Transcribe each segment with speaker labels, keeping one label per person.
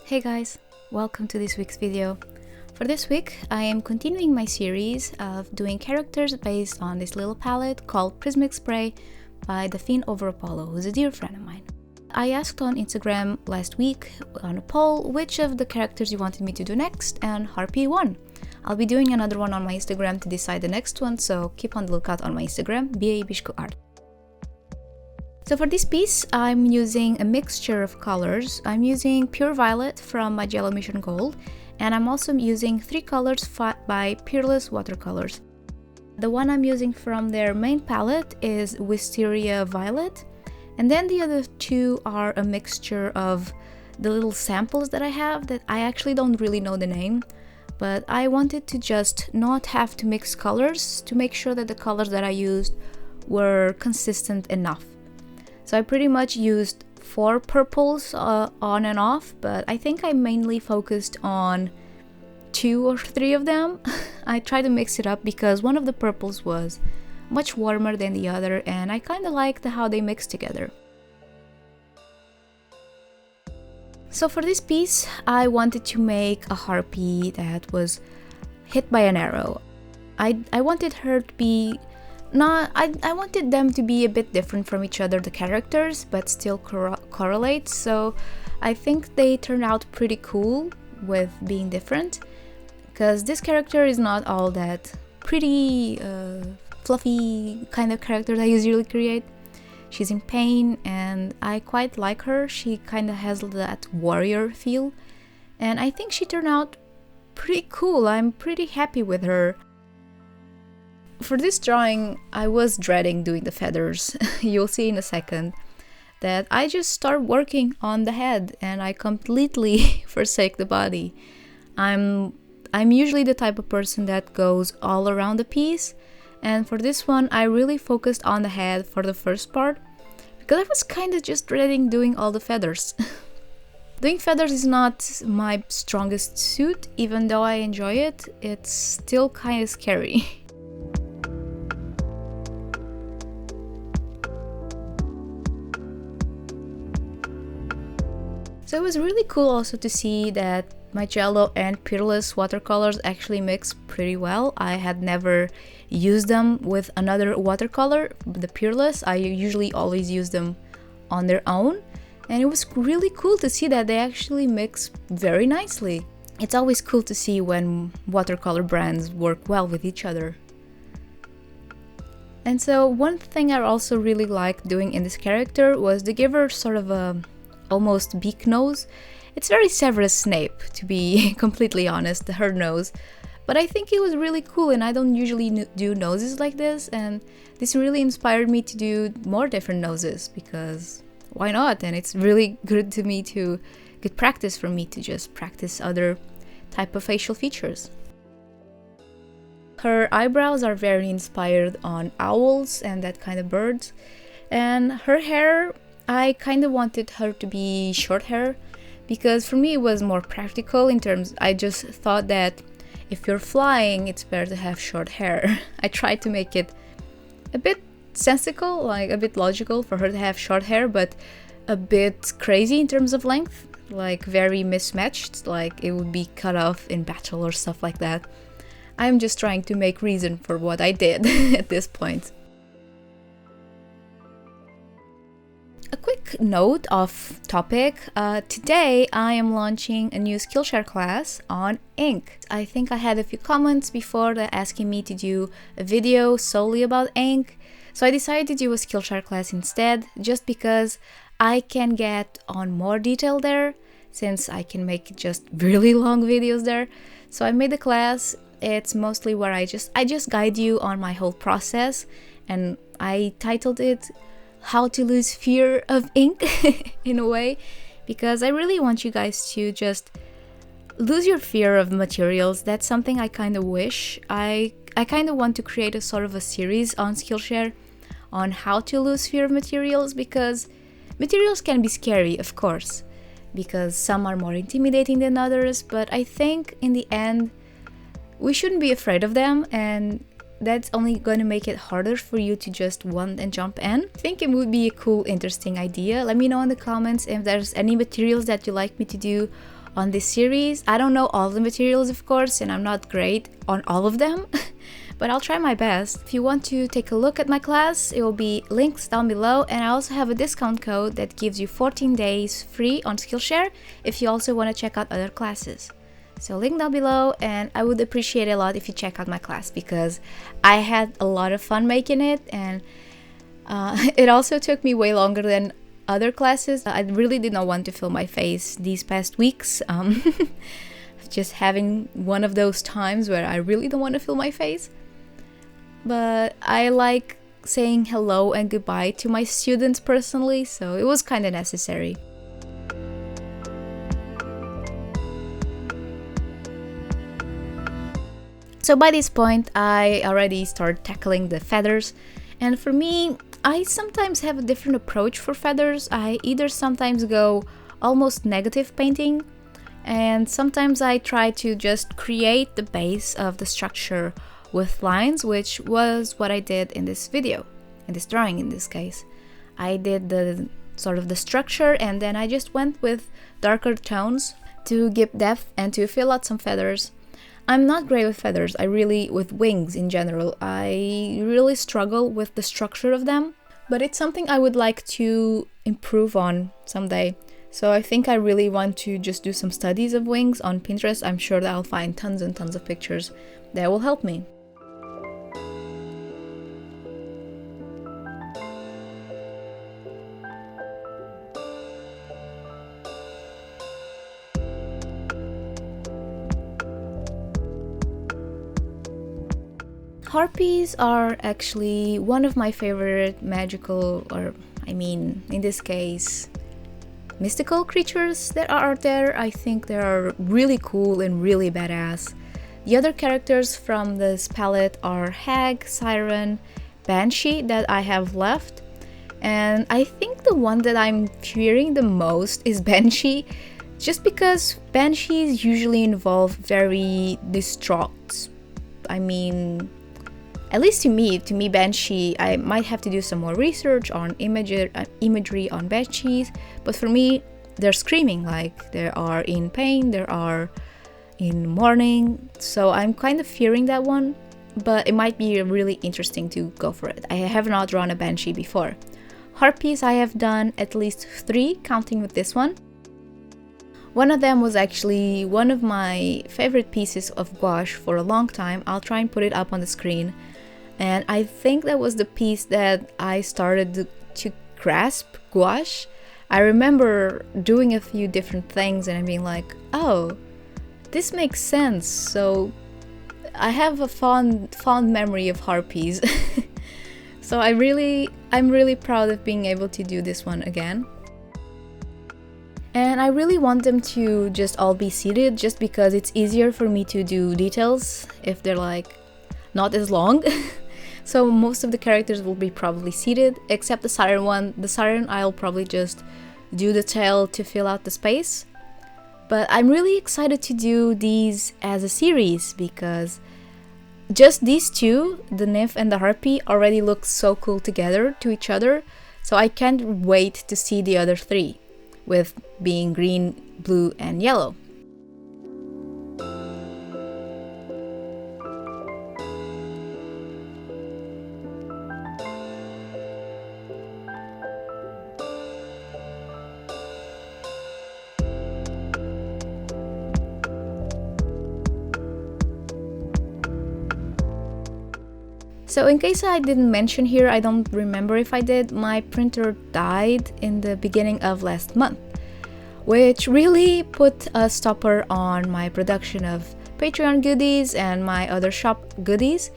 Speaker 1: Hey guys, welcome to this week's video. For this week, I am continuing my series of doing characters based on this little palette called Prismic Spray by Daphinieoverapollo, who's a dear friend of mine. I asked on Instagram last week on a poll which of the characters you wanted me to do next, and Harpy won. I'll be doing another one on my Instagram to decide the next one, so keep on the lookout on my Instagram, @art. So for this piece, I'm using a mixture of colors. I'm using Pure Violet from my Jello Mission Gold, and I'm also using 3 colors by Peerless Watercolors. The one I'm using from their main palette is Wisteria Violet, and then the other 2 are a mixture of the little samples that I have that I actually don't really know the name, but I wanted to just not have to mix colors to make sure that the colors that I used were consistent enough. So I pretty much used 4 purples on and off, but I think I mainly focused on 2 or 3 of them. I tried to mix it up because one of the purples was much warmer than the other, and I kind of liked how they mixed together. So for this piece, I wanted to make a harpy that was hit by an arrow. I wanted her to be I wanted them to be a bit different from each other, the characters, but still correlate, so I think they turned out pretty cool with being different, because this character is not all that pretty, fluffy kind of character that I usually create. She's in pain, and I quite like her. She kind of has that warrior feel, and I think she turned out pretty cool. I'm pretty happy with her. For this drawing, I was dreading doing the feathers. You'll see in a second that I just start working on the head and I completely forsake the body. I'm usually the type of person that goes all around the piece, and for this one I really focused on the head for the first part because I was kind of just dreading doing all the feathers. Doing feathers is not my strongest suit. Even though I enjoy it, it's still kind of scary. So it was really cool also to see that my Jello and Peerless watercolors actually mix pretty well. I had never used them with another watercolor, the Peerless. I usually always use them on their own, and it was really cool to see that they actually mix very nicely. It's always cool to see when watercolor brands work well with each other. And so one thing I also really liked doing in this character was to give her sort of a almost beak nose. It's very Severus Snape, to be completely honest, her nose, but I think it was really cool, and I don't usually do noses like this, and this really inspired me to do more different noses, because why not? And it's really good practice for me to just practice other type of facial features. Her eyebrows are very inspired on owls and that kind of birds, and her hair, I kind of wanted her to be short hair because for me it was more practical in terms, I just thought that if you're flying, it's better to have short hair. I tried to make it a bit sensical, like a bit logical for her to have short hair, but a bit crazy in terms of length, like very mismatched, like it would be cut off in battle or stuff like that. I'm just trying to make reason for what I did at this point. A quick note off topic, today I am launching a new SkillShare class on ink. I think I had a few comments before that asking me to do a video solely about ink, so I decided to do a SkillShare class instead, just because I can get on more detail there, since I can make just really long videos there. So I made the class. It's mostly where I just guide you on my whole process, and I titled it How to Lose Fear of Ink in a way, because I really want you guys to just lose your fear of materials. That's something I kind of wish. I kind of want to create a sort of a series on Skillshare on how to lose fear of materials, because materials can be scary, of course, because some are more intimidating than others, but I think in the end we shouldn't be afraid of them, and that's only going to make it harder for you to just want and jump in. I think it would be a cool, interesting idea. Let me know in the comments if there's any materials that you like me to do on this series. I don't know all the materials, of course, and I'm not great on all of them, but I'll try my best. If you want to take a look at my class, it will be links down below, and I also have a discount code that gives you 14 days free on Skillshare if you also want to check out other classes. So link down below, and I would appreciate it a lot if you check out my class because I had a lot of fun making it, and it also took me way longer than other classes. I really did not want to film my face these past weeks. Just having one of those times where I really don't want to film my face. But I like saying hello and goodbye to my students personally, so it was kind of necessary. So by this point, I already started tackling the feathers, and for me, I sometimes have a different approach for feathers. I either sometimes go almost negative painting, and sometimes I try to just create the base of the structure with lines, which was what I did in this video, in this drawing in this case. I did the sort of the structure, and then I just went with darker tones to give depth and to fill out some feathers. I'm not great with feathers, with wings in general. I really struggle with the structure of them, but it's something I would like to improve on someday. So I think I really want to just do some studies of wings on Pinterest. I'm sure that I'll find tons and tons of pictures that will help me. Harpies are actually one of my favorite magical, or I mean, in this case, mystical creatures that are out there. I think they are really cool and really badass. The other characters from this palette are Hag, Siren, Banshee that I have left. And I think the one that I'm fearing the most is Banshee, just because Banshees usually involve very distraught. I mean, at least to me Banshee, I might have to do some more research on imagery on Banshees, but for me, they're screaming, like they are in pain, they are in mourning, so I'm kind of fearing that one, but it might be really interesting to go for it. I have not drawn a Banshee before. Harpies I have done at least 3, counting with this one. One of them was actually one of my favorite pieces of gouache for a long time. I'll try and put it up on the screen. And I think that was the piece that I started to grasp gouache. I remember doing a few different things and being like, oh, this makes sense. So I have a fond memory of Harpies. So I'm really proud of being able to do this one again. And I really want them to just all be seated, just because it's easier for me to do details if they're like not as long. So most of the characters will be probably seated, except the Siren one. The Siren I'll probably just do the tail to fill out the space. But I'm really excited to do these as a series because just these two, the Nymph and the Harpy, already look so cool together to each other. So I can't wait to see the other 3, with being green, blue, and yellow. So in case I didn't mention here, I don't remember if I did, my printer died in the beginning of last month, which really put a stopper on my production of Patreon goodies and my other shop goodies.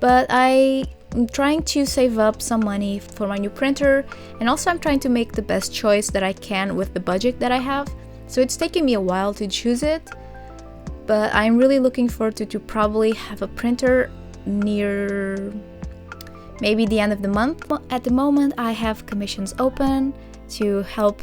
Speaker 1: But I'm trying to save up some money for my new printer, and also I'm trying to make the best choice that I can with the budget that I have. So it's taking me a while to choose it, but I'm really looking forward to probably have a printer near maybe the end of the month. At the moment I have commissions open to help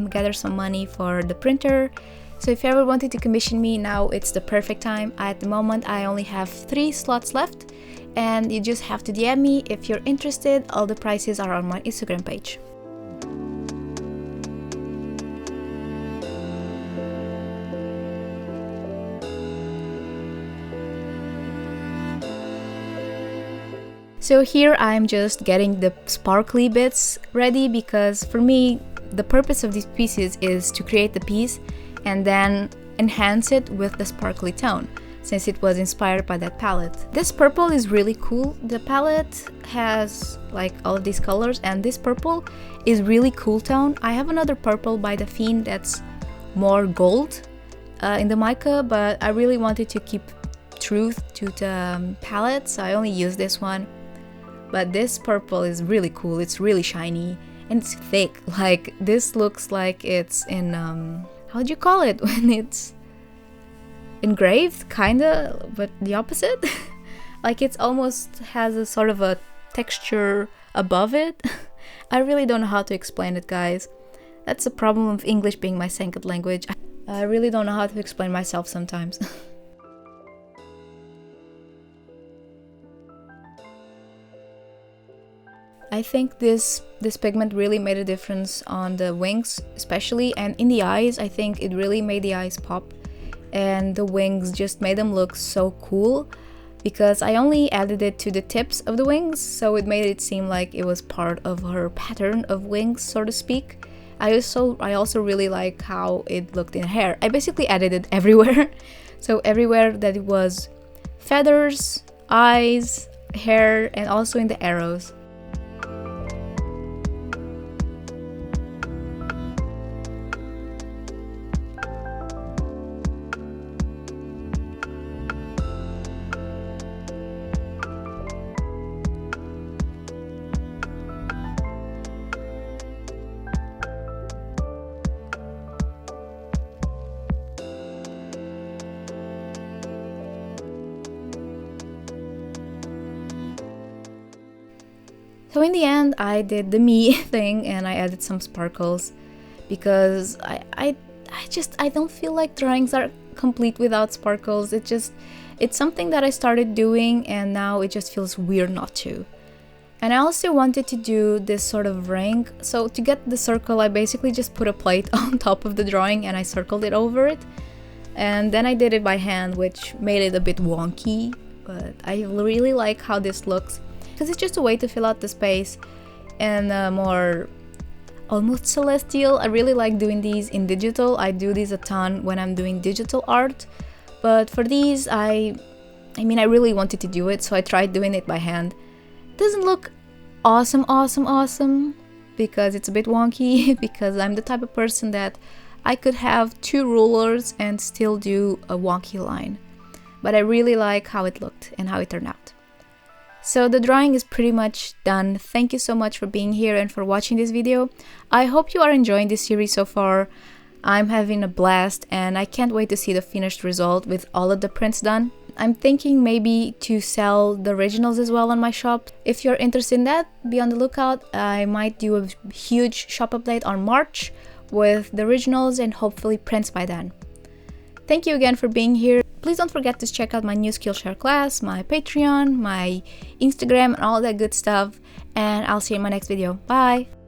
Speaker 1: gather some money for the printer, so if you ever wanted to commission me, now it's the perfect time. At the moment I only have 3 slots left, and you just have to DM me if you're interested. All the prices are on my Instagram page. So here I'm just getting the sparkly bits ready, because for me the purpose of these pieces is to create the piece and then enhance it with the sparkly tone, since it was inspired by that palette. This purple is really cool. The palette has like all of these colors, and this purple is really cool tone. I have another purple by Daphine that's more gold in the mica, but I really wanted to keep truth to the palette, so I only use this one. But this purple is really cool. It's really shiny and it's thick. Like, this looks like it's in how do you call it when it's engraved, kinda, but the opposite. Like, it's almost has a sort of a texture above it. I really don't know how to explain it, guys. That's the problem of English being my second language. I really don't know how to explain myself sometimes. I think this pigment really made a difference on the wings especially, and in the eyes. I think it really made the eyes pop, and the wings just made them look so cool, because I only added it to the tips of the wings, so it made it seem like it was part of her pattern of wings, so to speak. I also really like how it looked in hair. I basically added it everywhere. So everywhere that it was feathers, eyes, hair, and also in the arrows. So in the end, I did the me thing and I added some sparkles, because I don't feel like drawings are complete without sparkles. It's something that I started doing, and now it just feels weird not to. And I also wanted to do this sort of ring. So to get the circle, I basically just put a plate on top of the drawing and I circled it over it. And then I did it by hand, which made it a bit wonky, but I really like how this looks, because it's just a way to fill out the space and more almost celestial. I really like doing these in digital. I do these a ton when I'm doing digital art, but for these I really wanted to do it, so I tried doing it by hand. It doesn't look awesome because it's a bit wonky, because I'm the type of person that I could have 2 rulers and still do a wonky line, but I really like how it looked and how it turned out. So the drawing is pretty much done. Thank you so much for being here and for watching this video. I hope you are enjoying this series so far. I'm having a blast and I can't wait to see the finished result with all of the prints done. I'm thinking maybe to sell the originals as well on my shop. If you're interested in that, be on the lookout. I might do a huge shop update on March with the originals and hopefully prints by then. Thank you again for being here. Please don't forget to check out my new SkillShare class, my Patreon, my Instagram, and all that good stuff. And I'll see you in my next video. Bye!